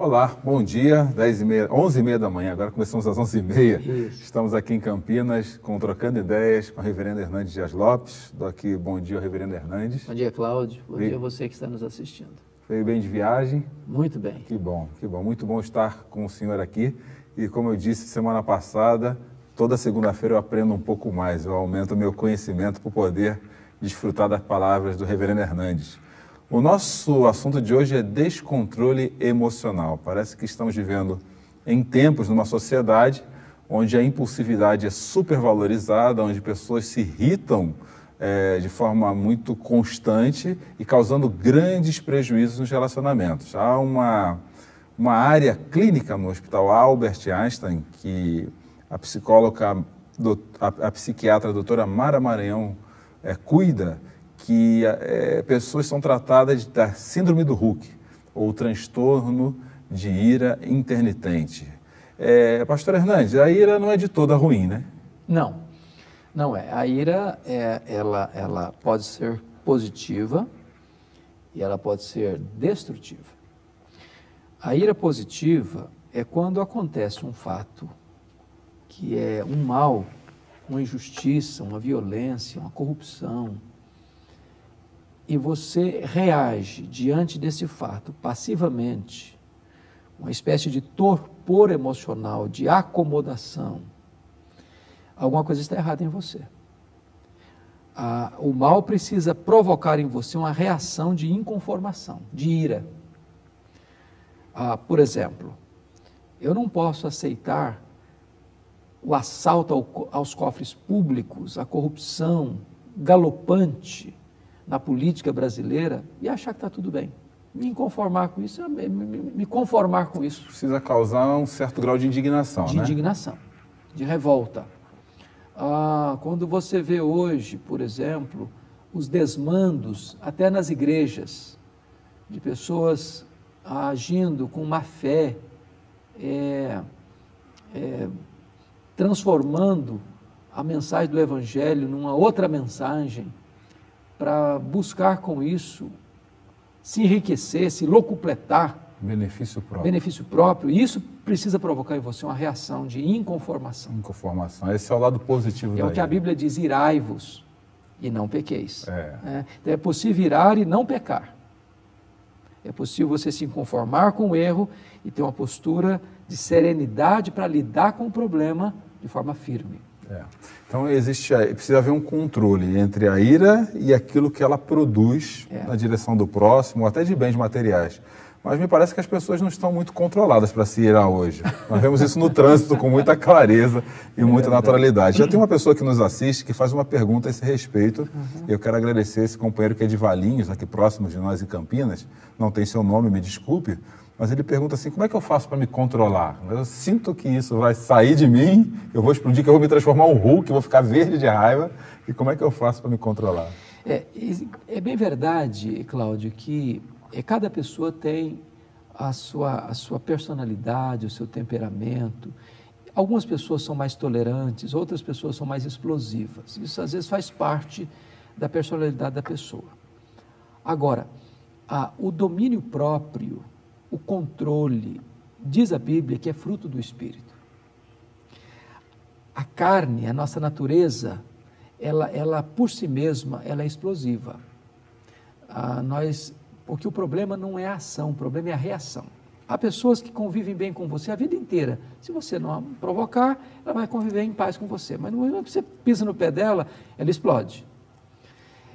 Olá, bom dia, 10h30, 11h30 da manhã, agora começamos às 11h30. Isso. Estamos aqui em Campinas, Trocando Ideias com a reverenda Hernandes Dias Lopes. Dou aqui bom dia ao reverendo Hernandes. Bom dia, Cláudio. Bom dia a você que está nos assistindo. Veio bem de viagem? Muito bem. Que bom, que bom. Muito bom estar com o senhor aqui. E como eu disse semana passada, toda segunda-feira eu aprendo um pouco mais, eu aumento o meu conhecimento para poder desfrutar das palavras do reverendo Hernandes. O nosso assunto de hoje é descontrole emocional. Parece que estamos vivendo em tempos, numa sociedade, onde a impulsividade é supervalorizada, onde pessoas se irritam de forma muito constante e causando grandes prejuízos nos relacionamentos. Há uma área clínica no Hospital Albert Einstein, que a psicóloga, a psiquiatra a doutora Mara Maranhão cuida, que pessoas são tratadas da síndrome do Hulk, ou transtorno de ira intermitente. Pastor Hernandes, a ira não é de toda ruim, né? Não, não é. A ira, ela pode ser positiva e ela pode ser destrutiva. A ira positiva é quando acontece um fato que é um mal, uma injustiça, uma violência, uma corrupção, e você reage diante desse fato passivamente, uma espécie de torpor emocional, de acomodação, alguma coisa está errada em você. O mal precisa provocar em você uma reação de inconformação, de ira. Por exemplo, eu não posso aceitar o assalto aos cofres públicos, a corrupção galopante na política brasileira e achar que está tudo bem. Me conformar com isso. Precisa causar um certo grau de indignação, de indignação, de revolta. Quando você vê hoje, por exemplo, os desmandos, até nas igrejas, de pessoas agindo com má fé, transformando a mensagem do Evangelho numa outra mensagem, para buscar com isso se enriquecer, se locupletar. Benefício próprio. Benefício próprio. E isso precisa provocar em você uma reação de inconformação. Inconformação. Esse é o lado positivo da ira. É o que a Bíblia diz: irai-vos e não pequeis. Então é possível irar e não pecar. É possível você se conformar com o erro e ter uma postura de serenidade para lidar com o problema de forma firme. Então precisa haver um controle entre a ira e aquilo que ela produz na direção do próximo, até de bens materiais. Mas me parece que as pessoas não estão muito controladas para se irar hoje. Nós vemos isso no trânsito com muita clareza e muita naturalidade. Já tem uma pessoa que nos assiste que faz uma pergunta a esse respeito. Eu quero agradecer esse companheiro que é de Valinhos, aqui próximo de nós em Campinas. Não tem seu nome, me desculpe. Mas ele pergunta assim: como é que eu faço para me controlar? Eu sinto que isso vai sair de mim, eu vou explodir, que eu vou me transformar em um Hulk, eu vou ficar verde de raiva. E como é que eu faço para me controlar? É bem verdade, Cláudio, que cada pessoa tem a sua personalidade, o seu temperamento. Algumas pessoas são mais tolerantes, outras pessoas são mais explosivas. Isso às vezes faz parte da personalidade da pessoa. Agora, o domínio próprio, o controle, diz a Bíblia que é fruto do Espírito. A carne, a nossa natureza, ela por si mesma, ela é explosiva. Porque o problema não é a ação, o problema é a reação. Há pessoas que convivem bem com você a vida inteira. Se você não a provocar, ela vai conviver em paz com você. Mas no momento que você pisa no pé dela, ela explode.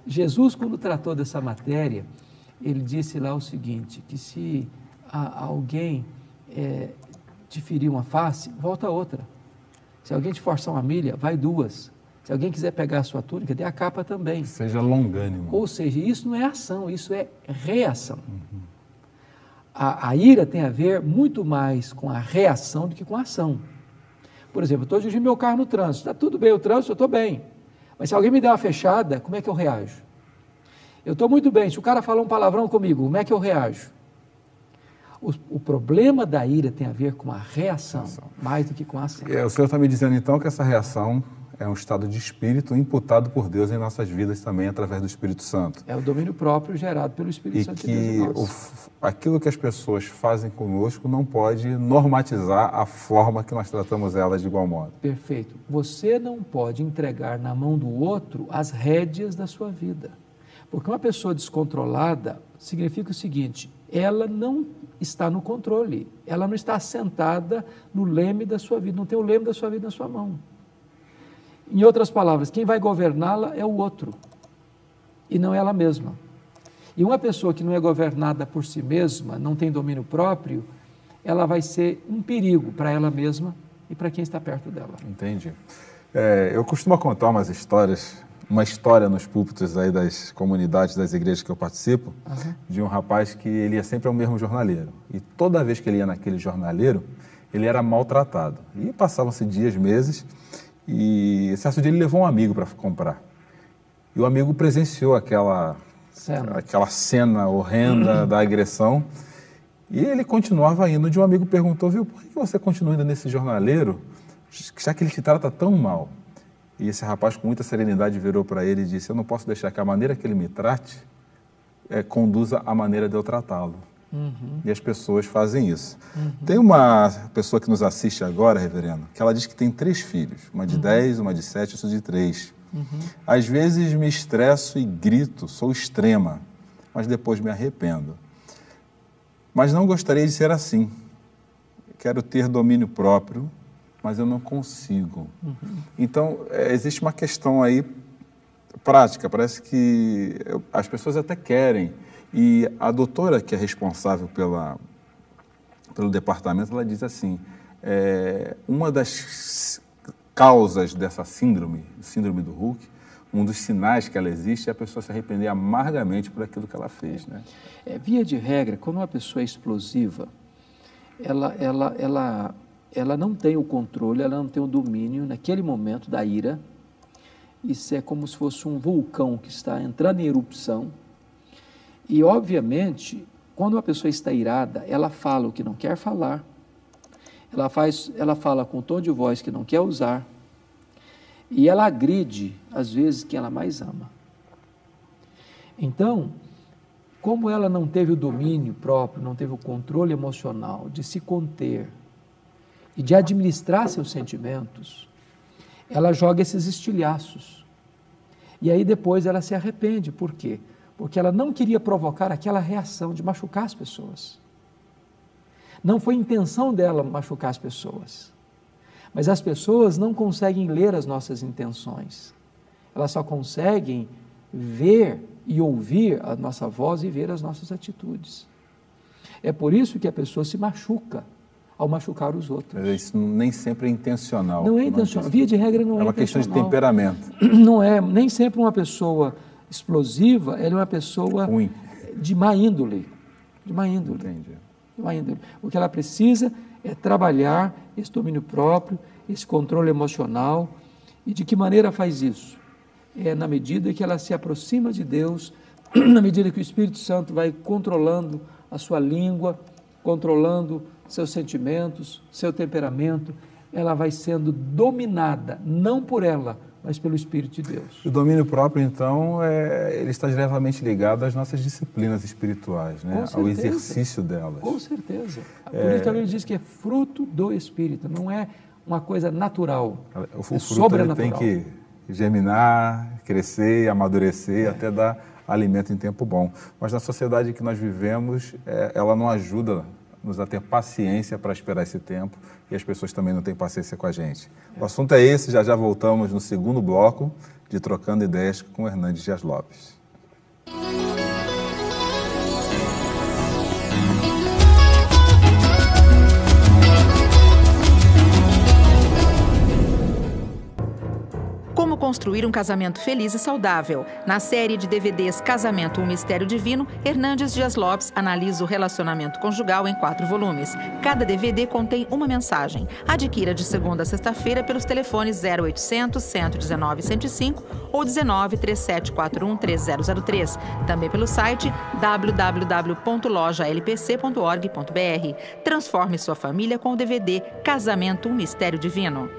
Jesus, quando tratou dessa matéria, ele disse lá o seguinte, que se alguém te ferir uma face, volta a outra. Se alguém te forçar uma milha, vai duas. Se alguém quiser pegar a sua túnica, dê a capa também. Seja longânimo. Ou seja, isso não é ação, isso é reação. A ira tem a ver muito mais com a reação do que com a ação. Por exemplo, eu estou dirigindo meu carro no trânsito, está tudo bem o trânsito, eu estou bem. Mas se alguém me der uma fechada, como é que eu reajo? Eu estou muito bem, se o cara falar um palavrão comigo, como é que eu reajo? O problema da ira tem a ver com a reação, mais do que com a ação. O senhor está me dizendo então que essa reação é um estado de espírito imputado por Deus em nossas vidas também através do Espírito Santo. É o domínio próprio gerado pelo Espírito Santo de Deus em nós. Aquilo que as pessoas fazem conosco não pode normatizar a forma que nós tratamos elas de igual modo. Perfeito. Você não pode entregar na mão do outro as rédeas da sua vida. Porque uma pessoa descontrolada significa o seguinte: ela não está no controle, ela não está assentada no leme da sua vida, não tem o leme da sua vida na sua mão. Em outras palavras, quem vai governá-la é o outro, e não ela mesma. E uma pessoa que não é governada por si mesma, não tem domínio próprio, ela vai ser um perigo para ela mesma e para quem está perto dela. Entendi. Eu costumo contar uma história nos púlpitos aí das comunidades, das igrejas que eu participo, de um rapaz que ele ia sempre ao mesmo jornaleiro. E toda vez que ele ia naquele jornaleiro, ele era maltratado. E passavam-se dias, meses, e certo dia ele levou um amigo para comprar. E o amigo presenciou aquela cena horrenda da agressão. E ele continuava indo. Um amigo perguntou: viu, por que você continua indo nesse jornaleiro, já que ele te trata tão mal? E esse rapaz, com muita serenidade, virou para ele e disse: eu não posso deixar que a maneira que ele me trate conduza à maneira de eu tratá-lo. E as pessoas fazem isso. Tem uma pessoa que nos assiste agora, reverendo, que ela diz que tem 3 filhos, uma de 10, uma de 7 e outra de 3. Às vezes me estresso e grito, sou extrema, mas depois me arrependo. Mas não gostaria de ser assim. Quero ter domínio próprio, mas eu não consigo. Então, existe uma questão aí prática, parece que as pessoas até querem. E a doutora que é responsável pelo departamento, ela diz assim, uma das causas dessa síndrome do Hulk, um dos sinais que ela existe é a pessoa se arrepender amargamente por aquilo que ela fez, né? Via de regra, quando uma pessoa é explosiva, ela não tem o controle, ela não tem o domínio naquele momento da ira. Isso é como se fosse um vulcão que está entrando em erupção. E, obviamente, quando uma pessoa está irada, ela fala o que não quer falar, ela fala com um tom de voz que não quer usar, e ela agride, às vezes, quem ela mais ama. Então, como ela não teve o domínio próprio, não teve o controle emocional de se conter e de administrar seus sentimentos, ela joga esses estilhaços. E aí depois ela se arrepende. Por quê? Porque ela não queria provocar aquela reação de machucar as pessoas. Não foi intenção dela machucar as pessoas. Mas as pessoas não conseguem ler as nossas intenções. Elas só conseguem ver e ouvir a nossa voz e ver as nossas atitudes. É por isso que a pessoa se machuca ao machucar os outros. Isso nem sempre é intencional. Não é intencional. Via de regra não é intencional. É uma questão de temperamento. Não é. Nem sempre uma pessoa explosiva, ela é uma pessoa ruim, de má índole. De má índole. Entendi. De má índole. O que ela precisa é trabalhar esse domínio próprio, esse controle emocional. E de que maneira faz isso? Na medida que ela se aproxima de Deus, na medida que o Espírito Santo vai controlando a sua língua, controlando seus sentimentos, seu temperamento, ela vai sendo dominada, não por ela, mas pelo Espírito de Deus. O domínio próprio, então, ele está diretamente ligado às nossas disciplinas espirituais, né? Ao exercício delas. Com certeza. Por isso que a Bíblia diz que é fruto do Espírito, não é uma coisa natural, o fruto ele tem que germinar, crescer, amadurecer, até dar alimento em tempo bom. Mas na sociedade que nós vivemos, ela não ajuda-nos a ter paciência para esperar esse tempo, e as pessoas também não têm paciência com a gente. O assunto é esse, já voltamos no segundo bloco de Trocando Ideias com Hernandes Dias Lopes. Como construir um casamento feliz e saudável. Na série de DVDs Casamento, um Mistério Divino, Hernandes Dias Lopes analisa o relacionamento conjugal em 4 volumes. Cada DVD contém uma mensagem. Adquira de segunda a sexta-feira pelos telefones 0800 119 105 ou 19 3741 3003. Também pelo site www.lojalpc.org.br. Transforme sua família com o DVD Casamento, um Mistério Divino.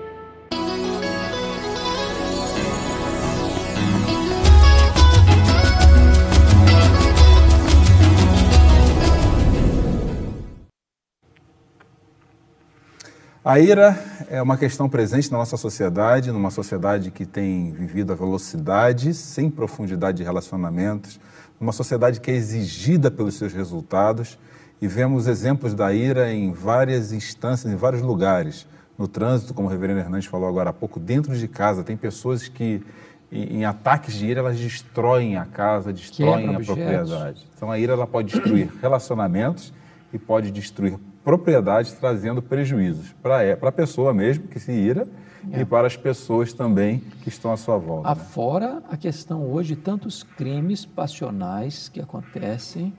A ira é uma questão presente na nossa sociedade, numa sociedade que tem vivido a velocidade, sem profundidade de relacionamentos, numa sociedade que é exigida pelos seus resultados, e vemos exemplos da ira em várias instâncias, em vários lugares. No trânsito, como o reverendo Hernandes falou agora há pouco, dentro de casa, tem pessoas que, em ataques de ira, elas destroem a casa, destroem a propriedade. Então, a ira ela pode destruir relacionamentos e pode destruir propriedades, trazendo prejuízos para a pessoa mesmo que se ira e para as pessoas também que estão à sua volta. Afora a questão hoje de tantos crimes passionais que acontecem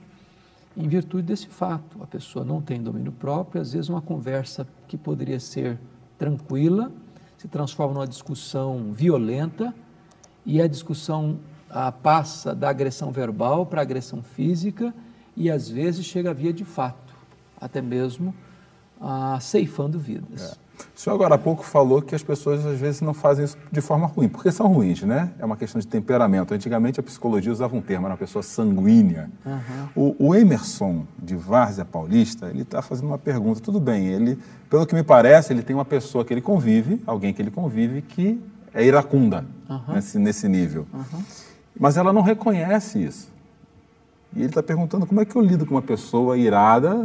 em virtude desse fato. A pessoa não tem domínio próprio, às vezes uma conversa que poderia ser tranquila se transforma numa discussão violenta e a discussão passa da agressão verbal para a agressão física e às vezes chega à via de fato, até mesmo ceifando vidas. O senhor agora há pouco falou que as pessoas às vezes não fazem isso de forma ruim, porque são ruins, né? É uma questão de temperamento. Antigamente a psicologia usava um termo, era uma pessoa sanguínea. O Emerson, de Várzea Paulista, ele está fazendo uma pergunta. Tudo bem, ele, pelo que me parece, ele tem uma pessoa que ele convive, alguém que ele convive, que é iracunda nesse nível. Mas ela não reconhece isso. E ele está perguntando como é que eu lido com uma pessoa irada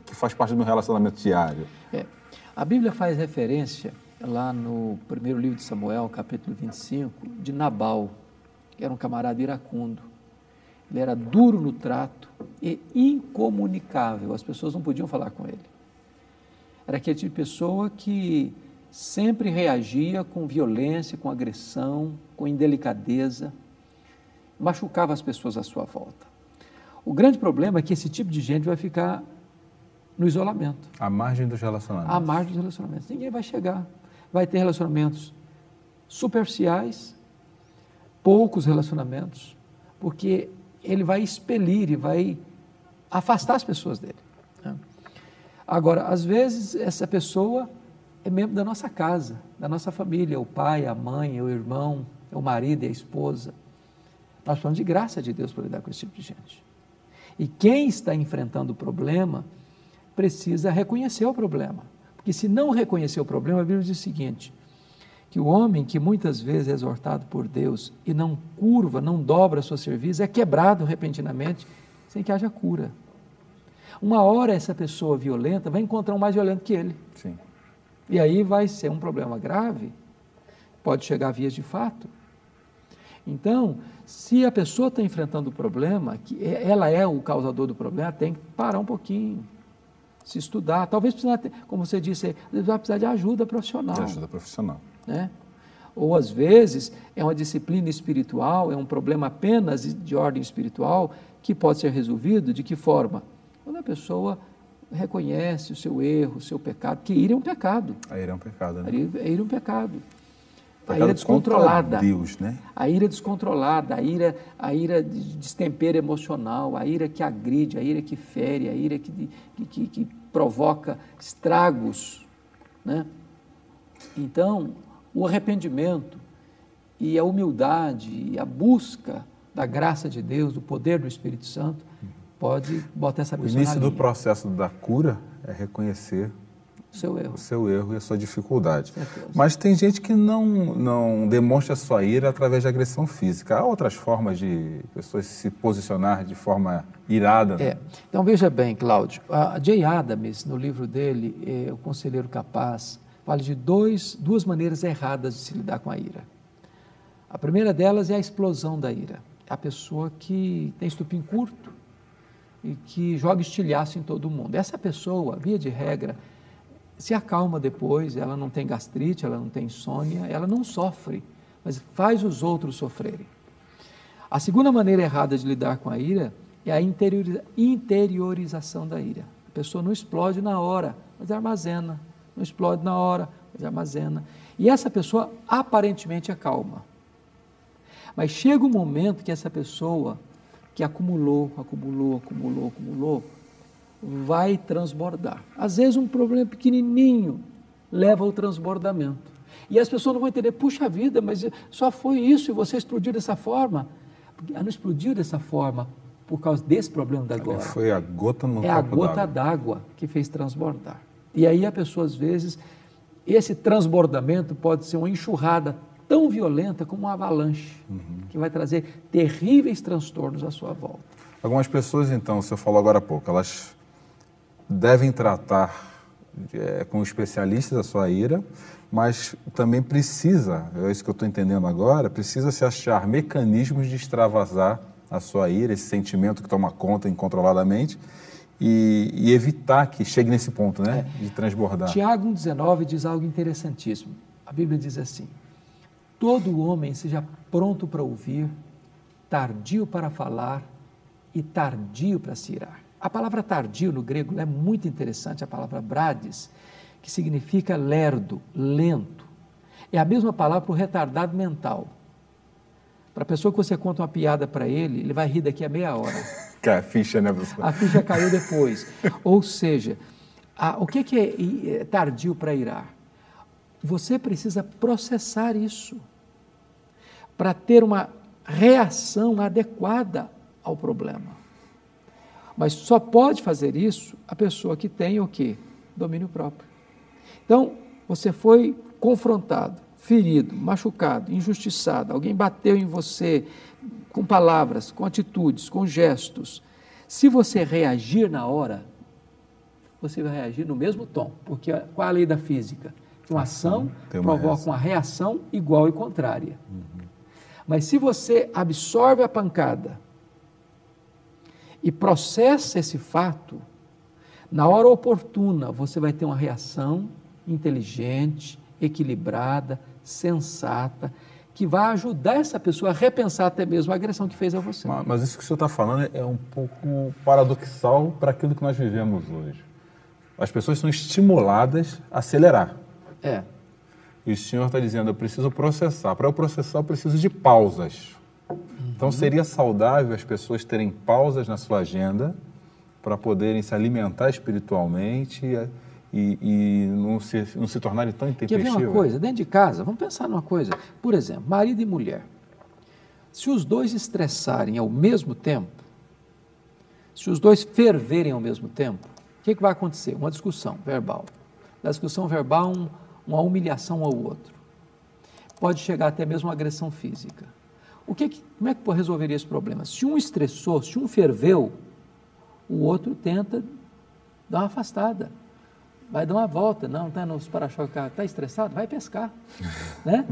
que faz parte do meu relacionamento diário. A Bíblia faz referência, lá no primeiro livro de Samuel, capítulo 25, de Nabal, que era um camarada iracundo. Ele era duro no trato e incomunicável, as pessoas não podiam falar com ele. Era aquele tipo de pessoa que sempre reagia com violência, com agressão, com indelicadeza, machucava as pessoas à sua volta. O grande problema é que esse tipo de gente vai ficar no isolamento. À margem dos relacionamentos. À margem dos relacionamentos. Ninguém vai chegar. Vai ter relacionamentos superficiais, poucos relacionamentos, porque ele vai expelir e vai afastar as pessoas dele. Agora, às vezes, essa pessoa é membro da nossa casa, da nossa família, o pai, a mãe, o irmão, o marido e a esposa. Nós precisamos de graça de Deus para lidar com esse tipo de gente. E quem está enfrentando o problema precisa reconhecer o problema. Porque se não reconhecer o problema, a Bíblia diz o seguinte, que o homem que muitas vezes é exortado por Deus e não curva, não dobra a sua cerviz, é quebrado repentinamente sem que haja cura. Uma hora essa pessoa violenta vai encontrar um mais violento que ele. Sim. E aí vai ser um problema grave, pode chegar a vias de fato. Então, se a pessoa está enfrentando o problema, que ela é o causador do problema, tem que parar um pouquinho, se estudar. Talvez precisa, como você disse, vai precisar de ajuda profissional. De ajuda profissional. Né? Ou, às vezes, é uma disciplina espiritual, é um problema apenas de ordem espiritual, que pode ser resolvido de que forma? Quando a pessoa reconhece o seu erro, o seu pecado, que ira é um pecado. A ira é um pecado, né? A ira é um pecado. A ira descontrolada. Deus, né? A ira descontrolada, a ira de destempero emocional, a ira que agride, a ira que fere, a ira que provoca estragos, né? Então, o arrependimento e a humildade e a busca da graça de Deus, do poder do Espírito Santo, pode botar essa pessoa na linha. O início do processo da cura é reconhecer o seu erro e a sua dificuldade. Mas tem gente que não demonstra a sua ira através de agressão física. Há outras formas de pessoas se posicionar de forma irada? Né? Então, veja bem, Cláudio, a Jay Adams, no livro dele, O Conselheiro Capaz, fala de duas maneiras erradas de se lidar com a ira. A primeira delas é a explosão da ira. É a pessoa que tem estupim curto e que joga estilhaço em todo mundo. Essa pessoa, via de regra, se acalma depois, ela não tem gastrite, ela não tem insônia, ela não sofre, mas faz os outros sofrerem. A segunda maneira errada de lidar com a ira é a interiorização da ira. A pessoa não explode na hora, mas armazena. Não explode na hora, mas armazena. E essa pessoa aparentemente é calma. Mas chega um momento que essa pessoa que acumulou, vai transbordar. Às vezes um problema pequenininho leva ao transbordamento. E as pessoas não vão entender, puxa vida, mas só foi isso e você explodiu dessa forma. Porque ela não explodiu dessa forma por causa desse problema da agora. Foi a gota no copo d'água. É a gota d'água que fez transbordar. E aí a pessoa, às vezes, esse transbordamento pode ser uma enxurrada tão violenta como uma avalanche, que vai trazer terríveis transtornos à sua volta. Algumas pessoas, então, você falou agora há pouco, elas devem tratar com especialistas a sua ira, mas também precisa, é isso que eu estou entendendo agora, precisa se achar mecanismos de extravasar a sua ira, esse sentimento que toma conta incontroladamente, e evitar que chegue nesse ponto, né, de transbordar. Tiago 1,19 diz algo interessantíssimo. A Bíblia diz assim: todo homem seja pronto para ouvir, tardio para falar e tardio para se irar. A palavra tardio no grego é muito interessante, a palavra brades, que significa lerdo, lento. É a mesma palavra para o retardado mental. Para a pessoa que você conta uma piada para ele, ele vai rir daqui a meia hora. A ficha, né, professor? A ficha caiu depois. Ou seja, o que é tardio para irar? Você precisa processar isso para ter uma reação adequada ao problema. Mas só pode fazer isso a pessoa que tem o quê? Domínio próprio. Então, você foi confrontado, ferido, machucado, injustiçado, alguém bateu em você com palavras, com atitudes, com gestos. Se você reagir na hora, você vai reagir no mesmo tom, porque qual é a lei da física? Uma ação provoca uma reação igual e contrária. Mas se você absorve a pancada e processa esse fato, na hora oportuna você vai ter uma reação inteligente, equilibrada, sensata, que vai ajudar essa pessoa a repensar até mesmo a agressão que fez a você. Mas isso que o senhor está falando é um pouco paradoxal para aquilo que nós vivemos hoje. As pessoas são estimuladas a acelerar. E o senhor está dizendo, eu preciso processar. Para eu processar, eu preciso de pausas. Então, seria saudável as pessoas terem pausas na sua agenda para poderem se alimentar espiritualmente e não se tornarem tão intempestivas. Quer ver uma coisa? Dentro de casa, vamos pensar numa coisa. Por exemplo, marido e mulher. Se os dois estressarem ao mesmo tempo, se os dois ferverem ao mesmo tempo, o que vai acontecer? Uma discussão verbal. Da discussão verbal, uma humilhação ao outro. Pode chegar até mesmo uma agressão física. Como é que resolveria esse problema? Se um estressou, se um ferveu, o outro tenta dar uma afastada. Vai dar uma volta, não está nos para-choques, está estressado? Vai pescar, né?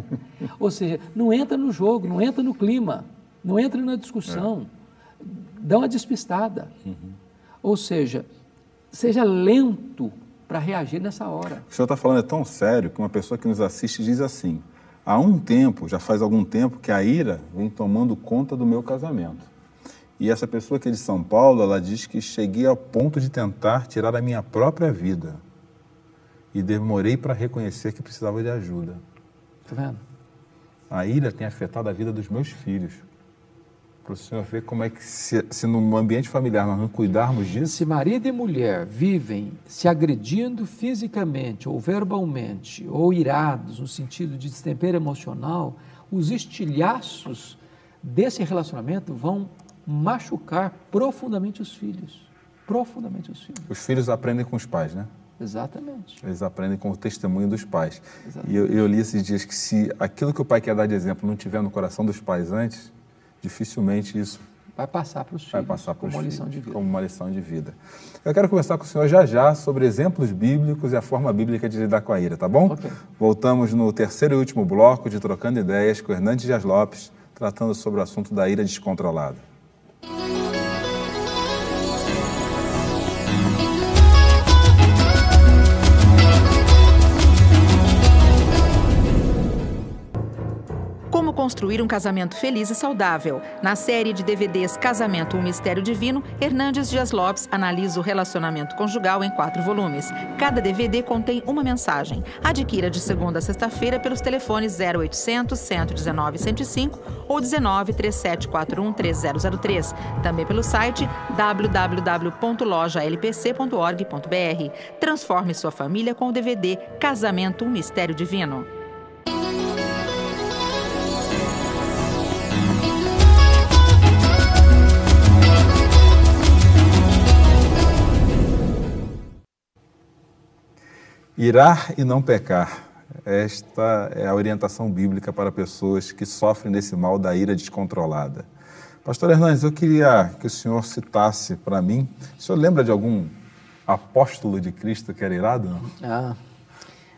Ou seja, não entra no jogo, não entra no clima, não entra na discussão, dá uma despistada. Ou seja, seja lento para reagir nessa hora. O senhor está falando é tão sério que uma pessoa que nos assiste diz assim, há um tempo, já faz algum tempo, que a ira vem tomando conta do meu casamento. E essa pessoa que é de São Paulo, ela diz que cheguei ao ponto de tentar tirar a minha própria vida. E demorei para reconhecer que precisava de ajuda. Está vendo? A ira tem afetado a vida dos meus filhos. Para o senhor ver como é que, se no ambiente familiar nós não cuidarmos disso... Se marido e mulher vivem se agredindo fisicamente ou verbalmente, ou irados, no sentido de destempero emocional, os estilhaços desse relacionamento vão machucar profundamente os filhos. Profundamente os filhos. Os filhos aprendem com os pais, né? Exatamente. Eles aprendem com o testemunho dos pais. Exatamente. E eu li esses dias que se aquilo que o pai quer dar de exemplo não tiver no coração dos pais antes, dificilmente isso vai passar para os filhos, vai passar para como os uma filhos, lição de vida. como uma lição de vida. Eu quero conversar com o senhor já sobre exemplos bíblicos e a forma bíblica de lidar com a ira, tá bom? Ok. Voltamos no terceiro e último bloco de Trocando Ideias com Hernandes Dias Lopes, tratando sobre o assunto da ira descontrolada. Como construir um casamento feliz e saudável. Na série de DVDs Casamento, um Mistério Divino, Hernandes Dias Lopes analisa o relacionamento conjugal em 4 volumes. Cada DVD contém uma mensagem. Adquira de segunda a sexta-feira pelos telefones 0800 119 105 ou 19 3741 3003. Também pelo site www.lojalpc.org.br. Transforme sua família com o DVD Casamento, um Mistério Divino. Irar e não pecar. Esta é a orientação bíblica para pessoas que sofrem desse mal da ira descontrolada. Pastor Hernandes, eu queria que o senhor citasse para mim, o senhor lembra de algum apóstolo de Cristo que era irado? Não?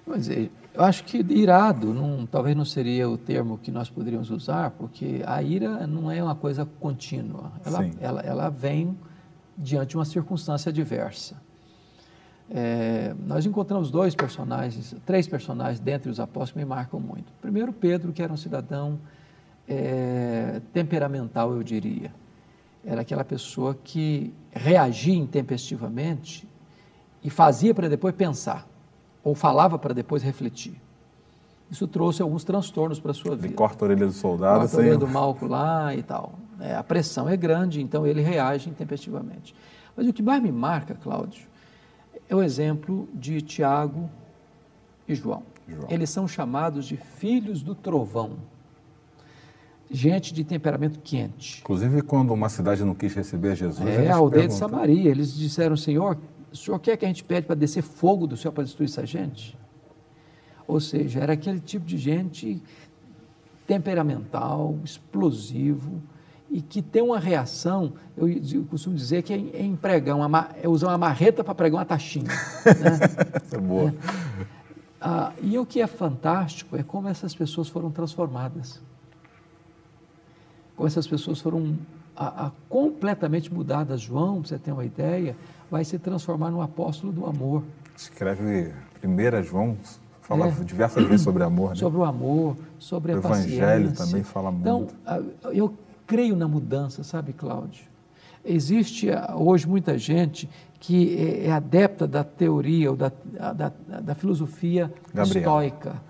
Mas eu acho que irado talvez não seria o termo que nós poderíamos usar, porque a ira não é uma coisa contínua, ela vem diante de uma circunstância adversa. Nós encontramos três personagens dentre os apóstolos que me marcam muito. Primeiro, Pedro, que era um cidadão temperamental, eu diria. Era aquela pessoa que reagia intempestivamente e fazia para depois pensar, ou falava para depois refletir. Isso trouxe alguns transtornos para a sua vida. Ele corta a orelha do soldado. Corta a orelha do Malco lá e tal. A pressão é grande, então ele reage intempestivamente. Mas o que mais me marca, Cláudio, é o exemplo de Tiago e João. Eles são chamados de filhos do trovão. Gente de temperamento quente. Inclusive, quando uma cidade não quis receber Jesus... a aldeia de Samaria. Eles disseram, Senhor, o senhor quer que a gente pede para descer fogo do céu para destruir essa gente? Ou seja, era aquele tipo de gente temperamental, explosivo, e que tem uma reação, eu costumo dizer que é usar uma marreta para pregar uma taxinha. Né? Isso é boa. E o que é fantástico é como essas pessoas foram transformadas. Como essas pessoas foram completamente mudadas. João, para você ter uma ideia, vai se transformar no apóstolo do amor. Escreve 1 João, fala diversas vezes sobre amor. Né? Sobre o amor, sobre a paciência. O Evangelho também fala muito. Então, eu creio na mudança, sabe, Cláudio? Existe hoje muita gente que é adepta da teoria ou da filosofia estoica.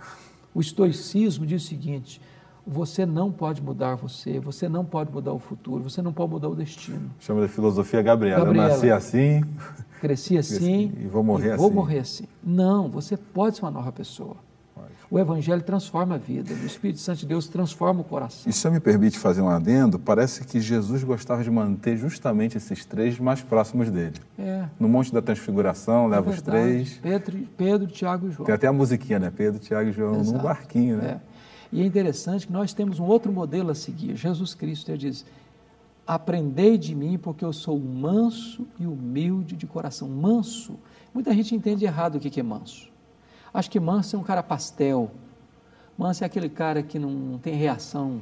O estoicismo diz o seguinte: você não pode mudar você não pode mudar o futuro, você não pode mudar o destino. Chama de filosofia Gabriela. Eu nasci assim, cresci assim e vou morrer assim. Não, você pode ser uma nova pessoa. O Evangelho transforma a vida, o Espírito Santo de Deus transforma o coração. E se eu me permite fazer um adendo, parece que Jesus gostava de manter justamente esses três mais próximos dele. No Monte da Transfiguração, leva os três. Pedro, Tiago e João. Tem até a musiquinha, né? Pedro, Tiago e João, num barquinho, né? E é interessante que nós temos um outro modelo a seguir. Jesus Cristo, ele diz: aprendei de mim porque eu sou manso e humilde de coração. Manso. Muita gente entende errado o que é manso. Acho que manso é um cara pastel. Manso é aquele cara que não tem reação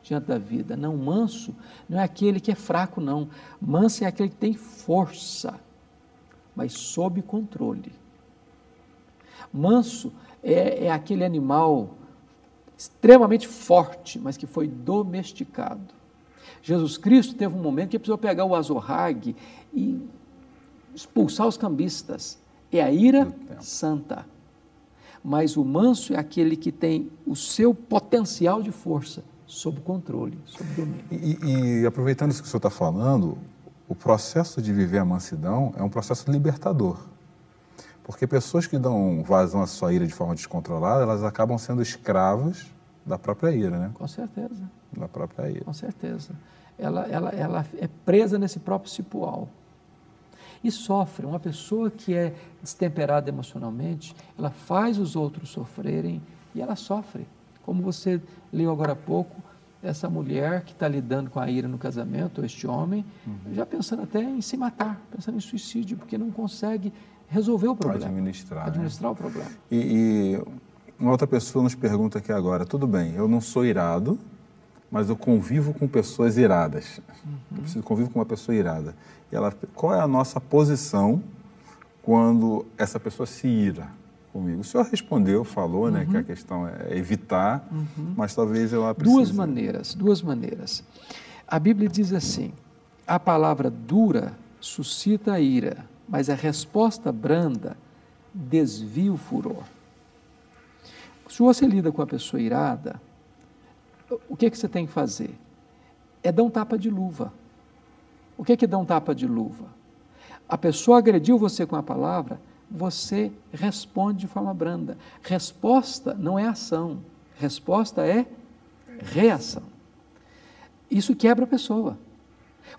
diante da vida. Não, manso não é aquele que é fraco, não. Manso é aquele que tem força, mas sob controle. Manso é aquele animal extremamente forte, mas que foi domesticado. Jesus Cristo teve um momento que precisou pegar o azorrague e expulsar os cambistas. É a ira santa. Mas o manso é aquele que tem o seu potencial de força sob controle, sob domínio. E aproveitando isso que o senhor está falando, o processo de viver a mansidão é um processo libertador. Porque pessoas que dão vazão à sua ira de forma descontrolada, elas acabam sendo escravas da própria ira, né? Com certeza. Da própria ira. Com certeza. Ela é presa nesse próprio cipoal. E sofre. Uma pessoa que é destemperada emocionalmente, ela faz os outros sofrerem e ela sofre. Como você leu agora há pouco, essa mulher que está lidando com a ira no casamento, este homem, já pensando até em se matar, pensando em suicídio, porque não consegue resolver o problema. Administrar o problema. E uma outra pessoa nos pergunta aqui agora: tudo bem, eu não sou irado, mas eu convivo com pessoas iradas. Eu convivo com uma pessoa irada. E qual é a nossa posição quando essa pessoa se ira comigo? O senhor respondeu, falou, né, que a questão é evitar, mas talvez ela precise... Duas maneiras. A Bíblia diz assim: a palavra dura suscita a ira, mas a resposta branda desvia o furor. Se você lida com a pessoa irada, o que você tem que fazer? É dar um tapa de luva. O que é dar um tapa de luva? A pessoa agrediu você com a palavra, você responde de forma branda. Resposta não é ação, resposta é reação. Isso quebra a pessoa.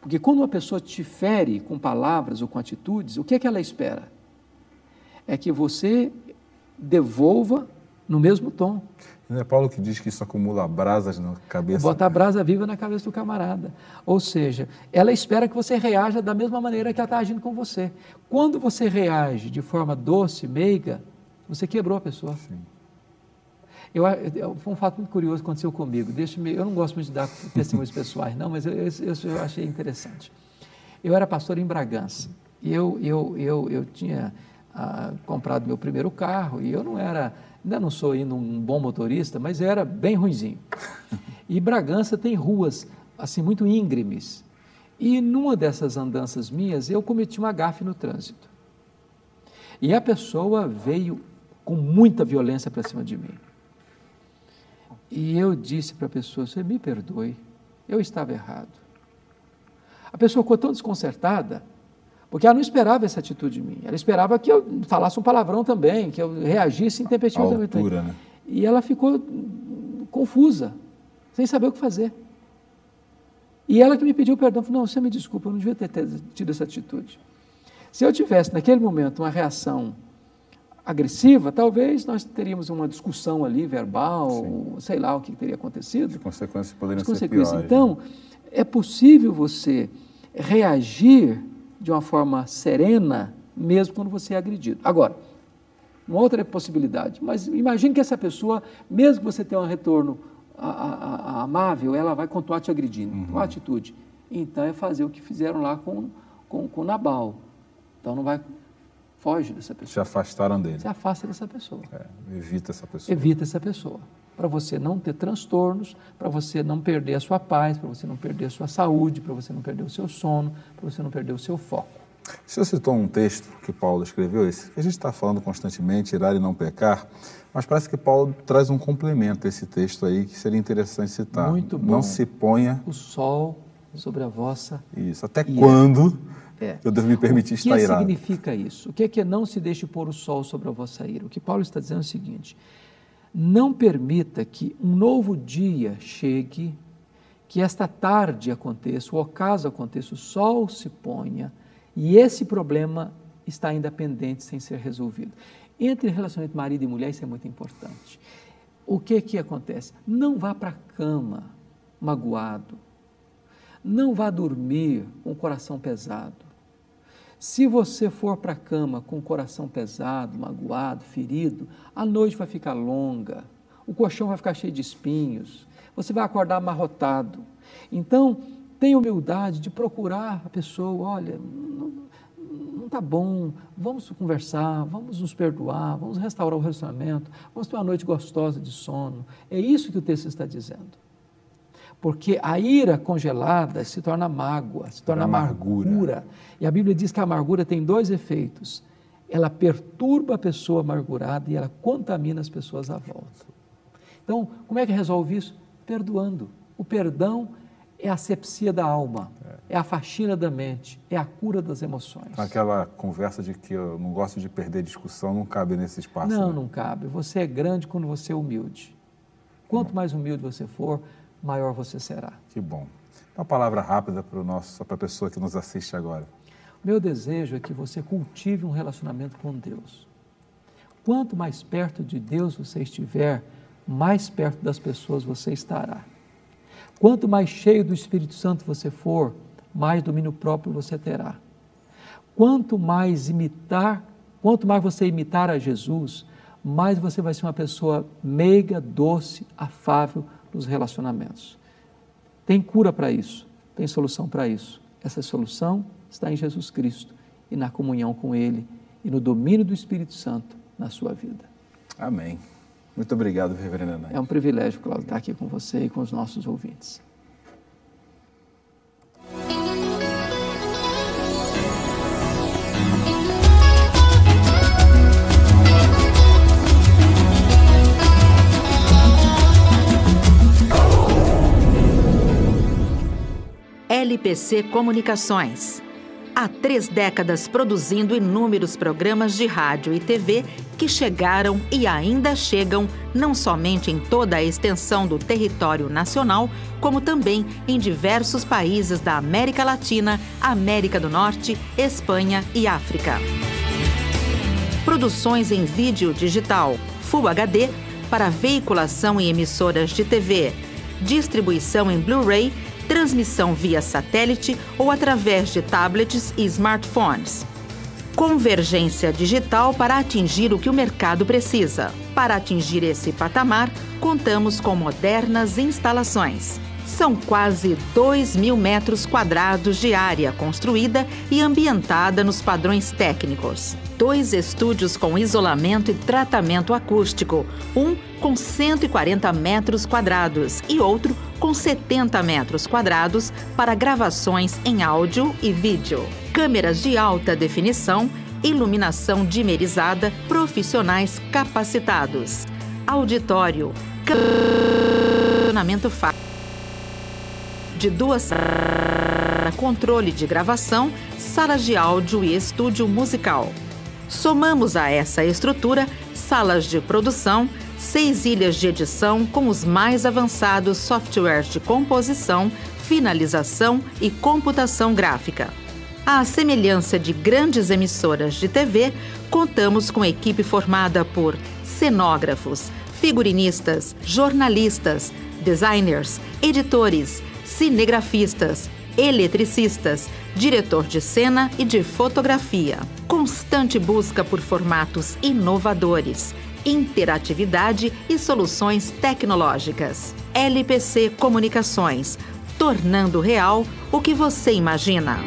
Porque quando uma pessoa te fere com palavras ou com atitudes, o que é que ela espera? É que você devolva no mesmo tom. Não é Paulo que diz que isso acumula brasas na cabeça? Bota a brasa viva na cabeça do camarada. Ou seja, ela espera que você reaja da mesma maneira que ela está agindo com você. Quando você reage de forma doce, meiga, você quebrou a pessoa. Sim. Foi um fato muito curioso que aconteceu comigo. Eu não gosto muito de dar testemunhos pessoais, não, mas eu achei interessante. Eu era pastor em Bragança e eu tinha comprado meu primeiro carro e eu ainda não sou ainda um bom motorista, mas eu era bem ruinzinho. E Bragança tem ruas assim muito íngremes. E numa dessas andanças minhas, eu cometi uma gafe no trânsito. E a pessoa veio com muita violência para cima de mim. E eu disse para a pessoa, você me perdoe, eu estava errado. A pessoa ficou tão desconcertada, porque ela não esperava essa atitude de mim. Ela esperava que eu falasse um palavrão também, que eu reagisse intempestivamente. Altura, né? E ela ficou confusa, sem saber o que fazer. E ela que me pediu perdão, falou, não, você me desculpa, eu não devia ter tido essa atitude. Se eu tivesse, naquele momento, uma reação agressiva, talvez nós teríamos uma discussão ali, verbal, sei lá o que teria acontecido. As consequências poderiam ser piores. Então, é possível você reagir de uma forma serena, mesmo quando você é agredido. Agora, uma outra possibilidade, mas imagine que essa pessoa, mesmo que você tenha um retorno amável, ela vai continuar te agredindo. Qual a atitude? Então, é fazer o que fizeram lá com Nabal. Então, não vai... Foge dessa pessoa. Se afastaram dele. Se afasta dessa pessoa. Evita essa pessoa. Evita essa pessoa. Para você não ter transtornos, para você não perder a sua paz, para você não perder a sua saúde, para você não perder o seu sono, para você não perder o seu foco. O senhor citou um texto que Paulo escreveu, esse que a gente está falando constantemente, irar e não pecar, mas parece que Paulo traz um complemento a esse texto aí que seria interessante citar. Muito bom. Não se ponha o sol sobre a vossa Isso. Até quando eu devo me permitir estar irado? O que significa isso? O que é não se deixe pôr o sol sobre a vossa ira? O que Paulo está dizendo é o seguinte, não permita que um novo dia chegue, que esta tarde aconteça, o ocaso aconteça, o sol se ponha, e esse problema está ainda pendente sem ser resolvido. Entre relacionamento marido e mulher, isso é muito importante. O que acontece? Não vá para a cama magoado, não vá dormir com o coração pesado. Se você for para a cama com o coração pesado, magoado, ferido, a noite vai ficar longa, o colchão vai ficar cheio de espinhos, você vai acordar amarrotado. Então, tenha humildade de procurar a pessoa, olha, não está bom, vamos conversar, vamos nos perdoar, vamos restaurar o relacionamento, vamos ter uma noite gostosa de sono. É isso que o texto está dizendo. Porque a ira congelada se torna mágoa, se torna amargura. E a Bíblia diz que a amargura tem dois efeitos. Ela perturba a pessoa amargurada e ela contamina as pessoas à volta. Então, como é que resolve isso? Perdoando. O perdão é a asepsia da alma, é a faxina da mente, é a cura das emoções. Aquela conversa de que eu não gosto de perder discussão não cabe nesse espaço. Não, né? não cabe. Você é grande quando você é humilde. Quanto mais humilde você for, maior você será. Que bom. Uma palavra rápida para a pessoa que nos assiste agora. Meu desejo é que você cultive um relacionamento com Deus. Quanto mais perto de Deus você estiver, mais perto das pessoas você estará. Quanto mais cheio do Espírito Santo você for, mais domínio próprio você terá. Quanto mais você imitar a Jesus, mais você vai ser uma pessoa meiga, doce, afável nos relacionamentos. Tem cura para isso, tem solução para isso. Essa solução está em Jesus Cristo e na comunhão com Ele e no domínio do Espírito Santo na sua vida. Amém. Muito obrigado, reverendo Hernandes. É um privilégio, Cláudio, estar aqui com você e com os nossos ouvintes. LPC Comunicações. Há 3 décadas produzindo inúmeros programas de rádio e TV que chegaram e ainda chegam não somente em toda a extensão do território nacional, como também em diversos países da América Latina, América do Norte, Espanha e África. produções em vídeo digital, Full HD, para veiculação em emissoras de TV, distribuição em Blu-ray, transmissão via satélite ou através de tablets e smartphones. Convergência digital para atingir o que o mercado precisa. Para atingir esse patamar, contamos com modernas instalações. São quase 2.000 metros quadrados de área construída e ambientada nos padrões técnicos. 2 estúdios com isolamento e tratamento acústico, um com 140 metros quadrados e outro com 70 metros quadrados para gravações em áudio e vídeo. Câmeras de alta definição, iluminação dimerizada, profissionais capacitados. Auditório, canamento de 2 controle de gravação, salas de áudio e estúdio musical. Somamos a essa estrutura salas de produção, 6 ilhas de edição com os mais avançados softwares de composição, finalização e computação gráfica. À semelhança de grandes emissoras de TV, contamos com equipe formada por cenógrafos, figurinistas, jornalistas, designers, editores, cinegrafistas, eletricistas, diretor de cena e de fotografia. Constante busca por formatos inovadores, interatividade e soluções tecnológicas. LPC Comunicações, tornando real o que você imagina.